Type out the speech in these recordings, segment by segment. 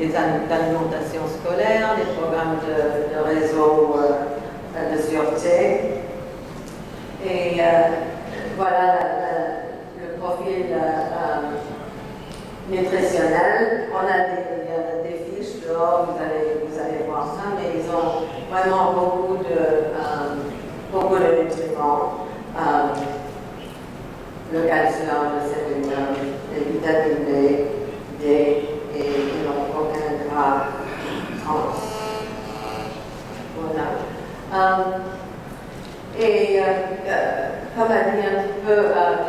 d'alimentation scolaire, des programmes de réseau de sûreté. Et voilà le profil nutritionnel. On a des fiches dehors, vous allez voir ça, mais ils ont vraiment beaucoup de nutriments. Le calcium, le sélénium, les vitamines B, D, et ils n'ont aucun gras trans. Voilà. Comme a dit un petit peu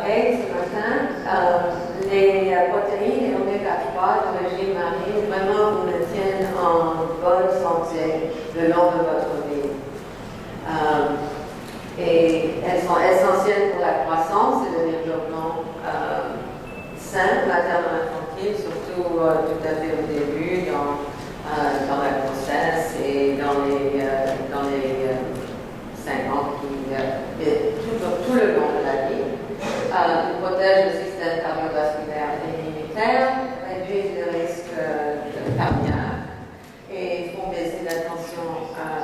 Kate ce matin, les protéines et oméga 3 de régime marine vraiment vous maintiennent en bonne santé le long de votre vie. Et elles sont essentielles pour la croissance et le développement sain, materno-infantile, surtout tout à fait au début, dans la grossesse et dans les 5 ans tout le long de la vie. Ils protègent le système cardiovasculaire et immunitaire, réduisent le risque cardiaque et font baisser la tension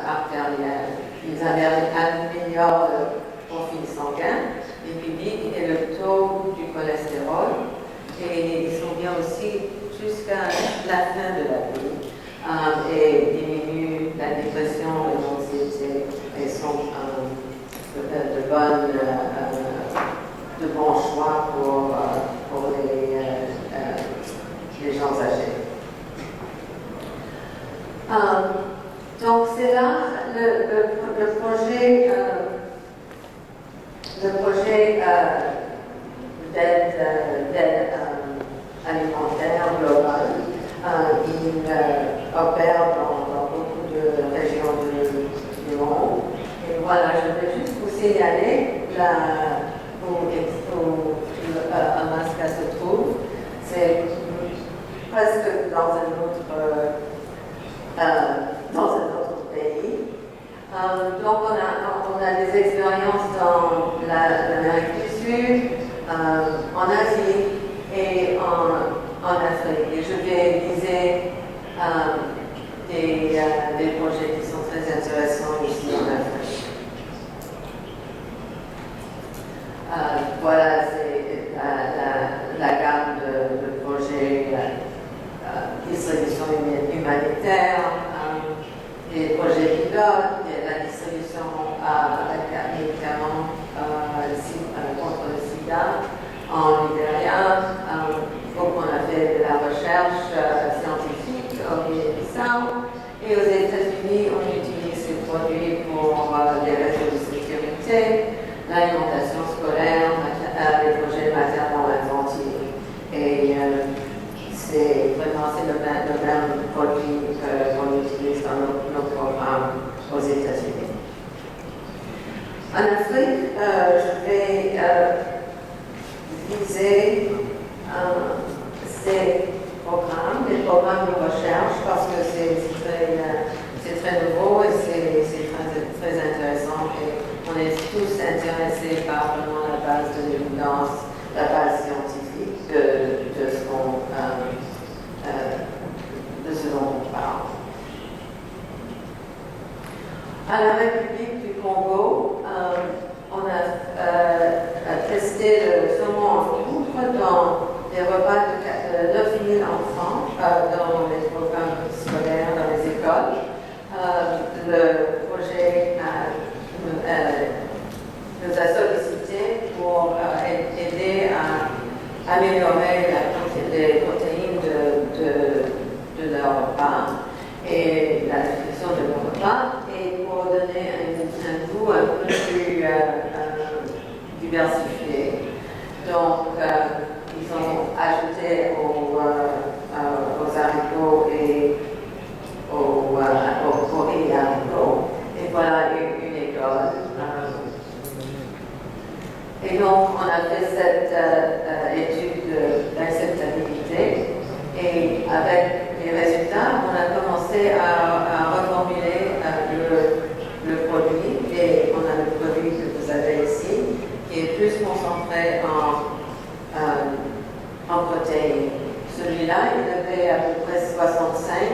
artérielle. Ils améliorent le profil sanguin, lipidique et le taux du cholestérol. Et ils sont bien aussi jusqu'à la fin de la vie et diminuent la dépression et l'anxiété et sont de bons choix pour les gens âgés. Donc c'est là le projet d'aide alimentaire globale. Il opère dans beaucoup de régions du monde. Et voilà, je vais juste vous signaler où Alaska se trouve. C'est presque dans un autre pays. Donc on a des expériences dans l'Amérique du Sud, en Asie et en Afrique. Et je vais viser des projets qui sont très intéressants ici en Afrique. Voilà, c'est la gamme de projets, distribution humanitaire, des projets pilotes, la distribution avec médicaments contre le sida en Libéria. Donc on a fait de la recherche scientifique au Guinée-Bissau et aux États-Unis on utilise ces produits pour des réseaux de sécurité, l'alimentation scolaire, les projets maternels-infantiles. Et c'est le même produit qu'on utilise dans nos programmes aux États-Unis. En Afrique, je vais viser ces programmes, des programmes de recherche, parce que c'est très nouveau et c'est très intéressant. Et on est tous intéressés par vraiment la base de l'évidence, la base scientifique de ce dont on parle. À la République du Congo, on a testé le saumon en poudre dans des repas de 9000 enfants dans les programmes scolaires, dans les écoles. Le projet nous a sollicité pour aider à améliorer les protéines de leur repas et la nutrition de leur repas et pour donner un goût un peu plus diversifié. Donc, ils ont ajouté aux haricots et aux haricots. Et voilà une école. Et donc, on a fait cette étude d'acceptabilité et avec les résultats, on a commencé à reformuler le produit et on a le produit que vous avez ici qui est plus concentré en protéines. Celui-là, il avait à peu près 65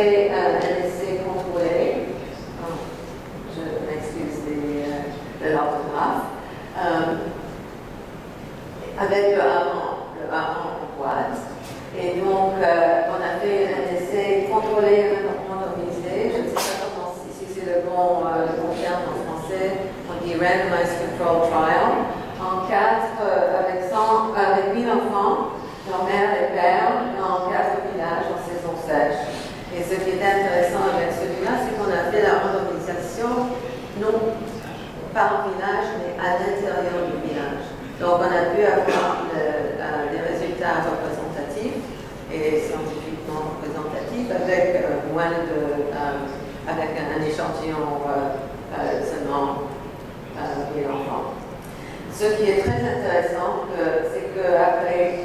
fait un essai contrôlé. Oh, je m'excuse de l'orthographe. Avec le hareng en boîte. Et donc, on a fait un essai contrôlé, randomisé. Je ne sais pas si c'est le bon terme en français. On dit randomized control trial. En 8 enfants, leur mère et père, dans 4 villages en saison sèche. Et ce qui est intéressant avec celui-là, c'est qu'on a fait la randomisation, non par village, mais à l'intérieur du village. Donc, on a pu avoir des résultats représentatifs et scientifiquement représentatifs avec avec un échantillon seulement 1000 enfants. Ce qui est très intéressant, c'est qu'après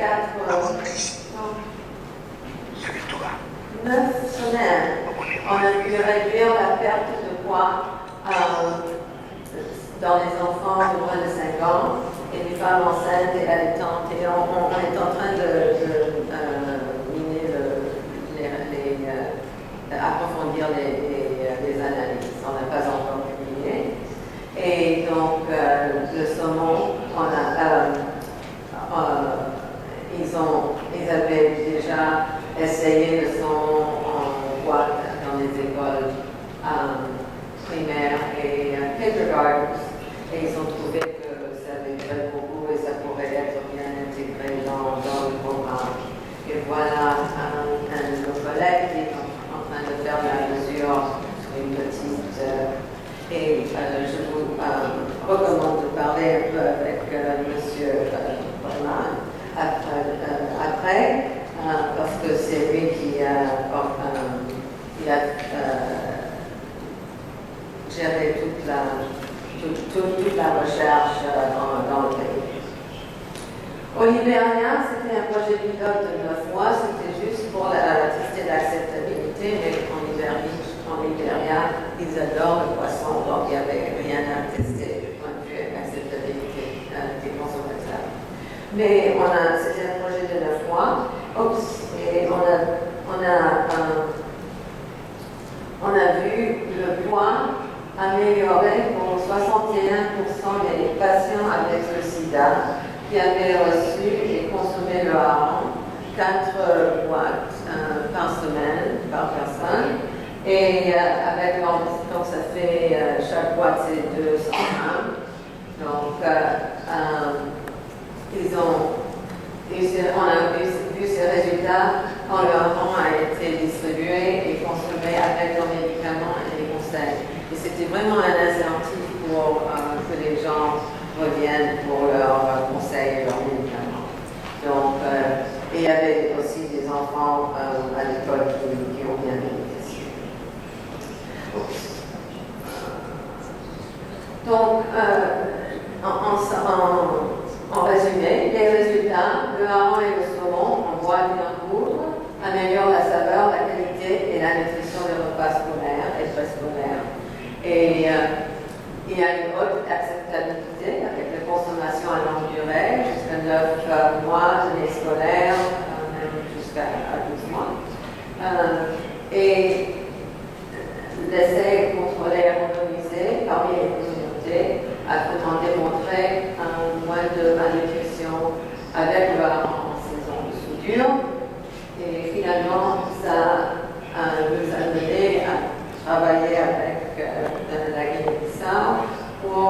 9 semaines, on a pu réduire la perte de poids dans les enfants de moins de 5 ans et les femmes enceintes et allaitantes. Et on est en train approfondir les analyses. On n'a pas encore publié. Et donc, le saumon, ils avaient déjà essayé le saumon en boîte dans les écoles primaires et kindergartens, et ils ont trouvé que ça avait fait beaucoup et ça pourrait être bien intégré dans le programme. Et voilà nos collègues qui est en train de faire la mesure sur une petite. Et je vous recommande de parler un peu avec M. Brennan après parce que c'est lui qui a géré toute la recherche dans le pays. Au Libéria, c'était un projet pilote de 9 mois, c'était juste pour tester l'acceptabilité, mais en Libéria, ils adorent le poisson, donc il n'y avait rien à tester du point de vue acceptabilité des consommateurs. Mais c'était un projet de 9 mois, et on a vu le poids amélioré pour 61% des patients avec le sida qui avaient reçu et consommé le hareng 4 boîtes par semaine, par personne. Et donc ça fait, chaque boîte c'est 200 grammes. Donc on a vu ces résultats quand le hareng a été distribué et consommé avec leurs médicaments et les conseils. Et c'était vraiment un incentive pour que les gens reviennent pour leurs conseils et leurs médicaments. Donc, et il y avait aussi des enfants à l'école qui ont bien bénéficié. Donc, en résumé, les résultats, le hareng et le saumon en boîte et en poudre améliorent la saveur, la qualité et la nutrition des repas scolaires et préscolaires. Et il y a une haute acceptabilité avec la consommation à longue durée, jusqu'à 9 mois d'année scolaire, même jusqu'à 12 mois. Et l'essai contrôlé et randomisé parmi les communautés a vraiment démontré un moins de malnutrition avec le hareng en saison de soudure. Et finalement, ça nous a mené à travailler avec la Guinée-Bissau pour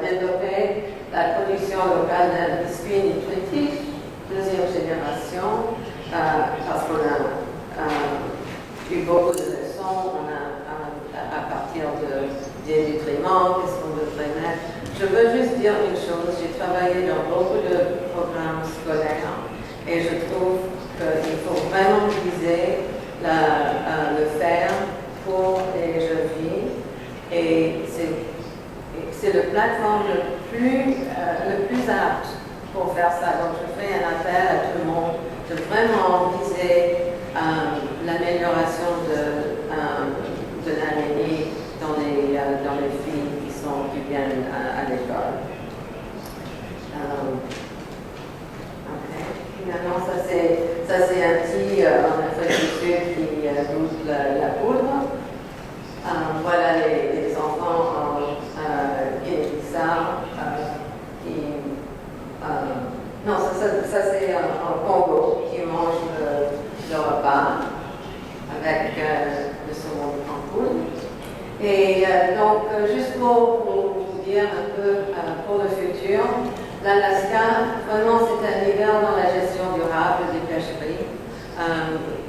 développer la production locale d'un biscuit nutritif, deuxième génération, parce qu'on a eu beaucoup de leçons, à partir des nutriments, qu'est-ce qu'on devrait mettre. Je veux juste dire une chose, j'ai travaillé dans beaucoup de programmes scolaires et je trouve qu'il faut vraiment viser le faire pour les jeunes filles et c'est le plateforme le plus apte pour faire ça. Donc je fais un appel à tout le monde de vraiment viser l'amélioration de l'anémie dans les filles qui viennent à l'école. Finalement, pays en Afrique du Sud qui goûtent la poudre. Voilà les enfants en Guinée-Bissau non, ça c'est en Congo qui mangent le repas avec le saumon en poudre. Et donc, juste pour vous dire un peu pour le futur, l'Alaska, vraiment, c'est un leader dans la gestion durable des pêcheries.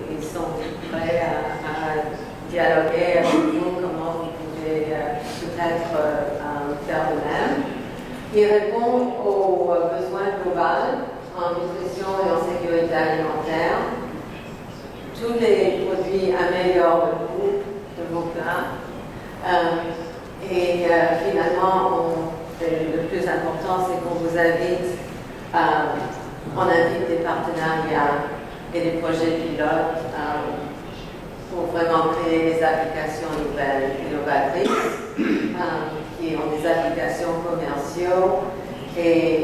Ils sont prêts à dialoguer avec nous comment vous pouvez peut-être faire de même. Il répond aux besoins globaux en nutrition et en sécurité alimentaire. Tous les produits améliorent le goût de vos plats. Finalement, le plus important, c'est qu'on vous invite, on invite des partenariats et des projets pilotes pour vraiment créer des applications nouvelles, innovatrices, qui ont des applications commerciaux et